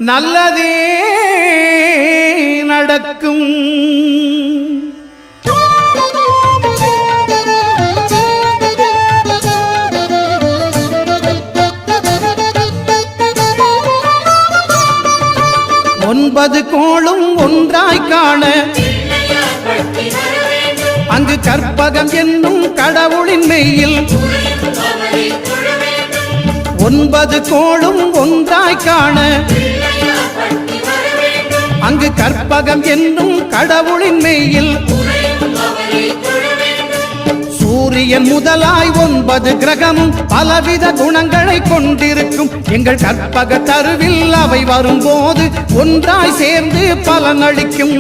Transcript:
நல்லதே நடக்கும். 9 கோளும் ஒன்றாய் காண அங்கு கற்பகம் என்னும் கடவுளின் மெய்யில் 9 கோளும் ஒன்றாய் காண அங்கு கற்பகம் என்னும் கடவுளின் மெய்யில் சூரியன் முதலாய் 9 கிரகமும் பலவித குணங்களை கொண்டிருக்கும். எங்கள் கற்பக தருவில் அவை வரும்போது ஒன்றாய் சேர்ந்து பலனளிக்கும்.